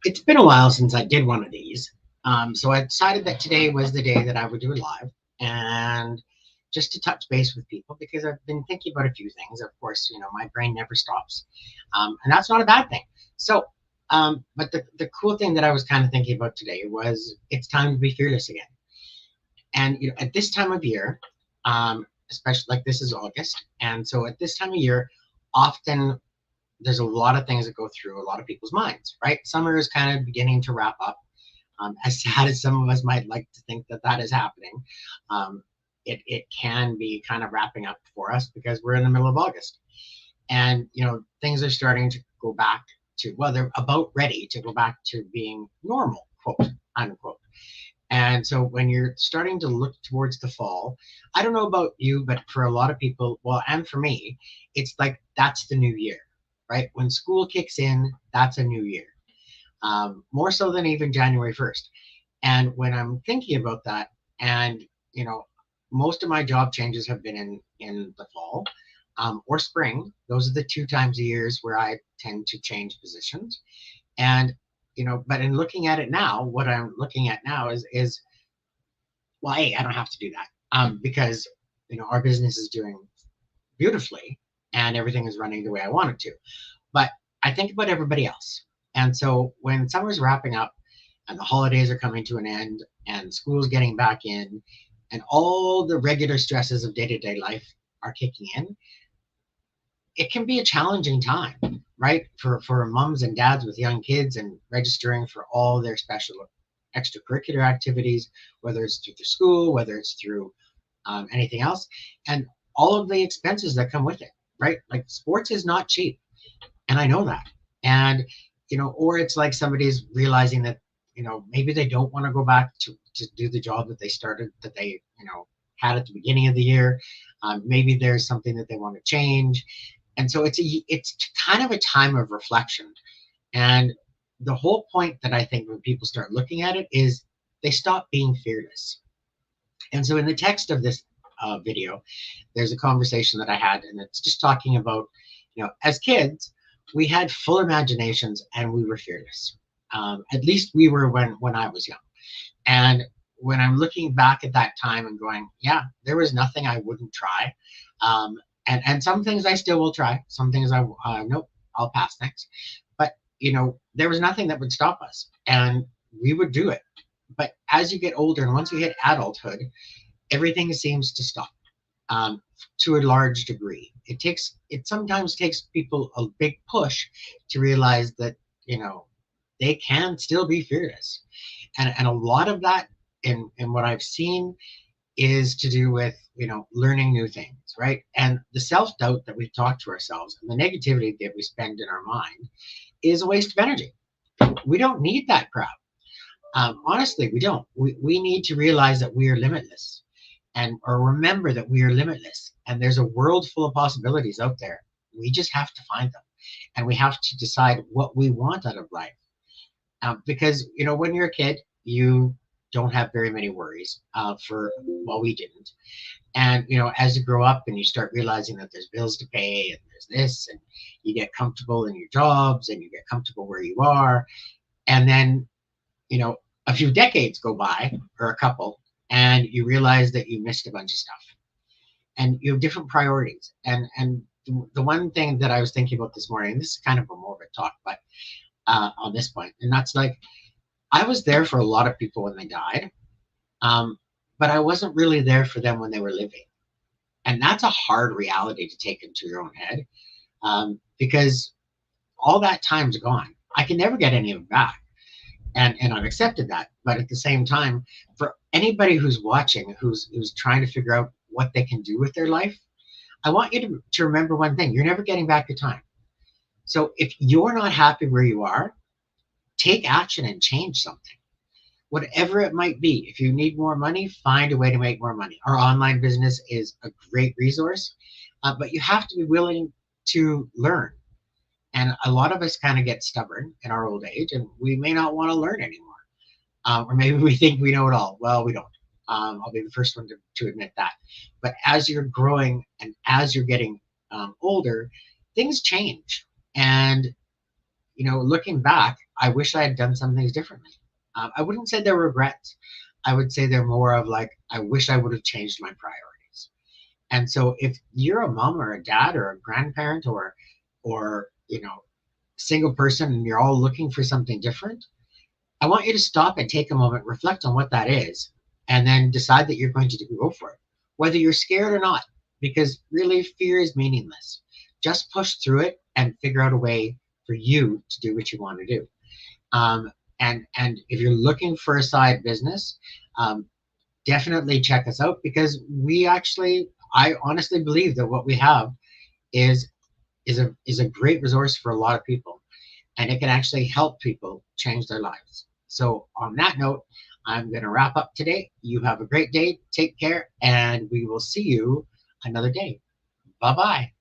It's been a while since I did one of these. So I decided that today was the day that I would do it live and just to touch base with people because I've been thinking about a few things. Of course, my brain never stops. And that's not a bad thing. So, but the cool thing that I was kind of thinking about today was it's time to be fearless again. And, at this time of year, especially like this is August. And so at this time of year, often there's a lot of things that go through a lot of people's minds, right? Summer is kind of beginning to wrap up. As sad as some of us might like to think that that is happening, um, it can be kind of wrapping up for us because we're in the middle of August. And, things are starting to go back to, well, they're about ready to go back to being normal, quote, unquote. And so when you're starting to look towards the fall, I don't know about you, but for a lot of people, well, and for me, it's like that's the new year, right? When school kicks in, that's a new year, more so than even January 1st. And when I'm thinking about that, and, you know, most of my job changes have been in the fall or spring. Those are the two times a years where I tend to change positions. And, but in looking at it now, what I'm looking at now is well, hey, I don't have to do that because our business is doing beautifully and everything is running the way I want it to. But I think about everybody else, and so when summer's wrapping up and the holidays are coming to an end and school's getting back in and all the regular stresses of day-to-day life are kicking in, it can be a challenging time, right? For moms and dads with young kids and registering for all their special extracurricular activities, whether it's through the school, whether it's through anything else, and all of the expenses that come with it, right? Like sports is not cheap, and I know that. And or it's like somebody's realizing that maybe they don't want to go back to do the job that they started that they had at the beginning of the year. Maybe there's something that they want to change, and so it's kind of a time of reflection. And the whole point that I think when people start looking at it is they stop being fearless. And so in the text of this video, there's a conversation that I had, and it's just talking about, as kids, we had full imaginations and we were fearless. At least we were when I was young. And when I'm looking back at that time and going, yeah, there was nothing I wouldn't try. And some things I still will try. Some things nope, I'll pass next. But, there was nothing that would stop us. And we would do it. But as you get older and once you hit adulthood, everything seems to stop to a large degree. It sometimes takes people a big push to realize that, they can still be fearless. And a lot of that in what I've seen is to do with, learning new things, right? And the self-doubt that we talk to ourselves and the negativity that we spend in our mind is a waste of energy. We don't need that crap. Honestly, we don't. We need to realize that we are limitless or remember that we are limitless and there's a world full of possibilities out there. We just have to find them and we have to decide what we want out of life. Because, when you're a kid, you don't have very many worries well, we didn't. And, as you grow up and you start realizing that there's bills to pay and there's this, and you get comfortable in your jobs and you get comfortable where you are. And then, a few decades go by or a couple, and you realize that you missed a bunch of stuff and you have different priorities. And the one thing that I was thinking about this morning, this is kind of a morbid talk, but on this point, and that's like, I was there for a lot of people when they died, but I wasn't really there for them when they were living. And that's a hard reality to take into your own head, because all that time's gone. I can never get any of it back. And I've accepted that. But at the same time, for anybody who's watching, who's trying to figure out what they can do with their life, I want you to remember one thing. You're never getting back the time. So if you're not happy where you are, take action and change something. Whatever it might be. If you need more money, find a way to make more money. Our online business is a great resource, but you have to be willing to learn. And a lot of us kind of get stubborn in our old age, and we may not want to learn anymore. Or maybe we think we know it all. Well, we don't. I'll be the first one to admit that. But as you're growing and as you're getting older, things change. And looking back, I wish I had done some things differently. I wouldn't say they're regrets. I would say they're more of like, I wish I would have changed my priorities. And so if you're a mom or a dad or a grandparent or single person and you're all looking for something different, I want you to stop and take a moment, reflect on what that is, and then decide that you're going to go for it, whether you're scared or not, because really fear is meaningless. Just push through it and figure out a way for you to do what you want to do. And if you're looking for a side business, um, definitely check us out because I honestly believe that what we have is is a great resource for a lot of people, and it can actually help people change their lives. So on that note, I'm going to wrap up today. You have a great day. Take care, and we will see you another day. Bye bye.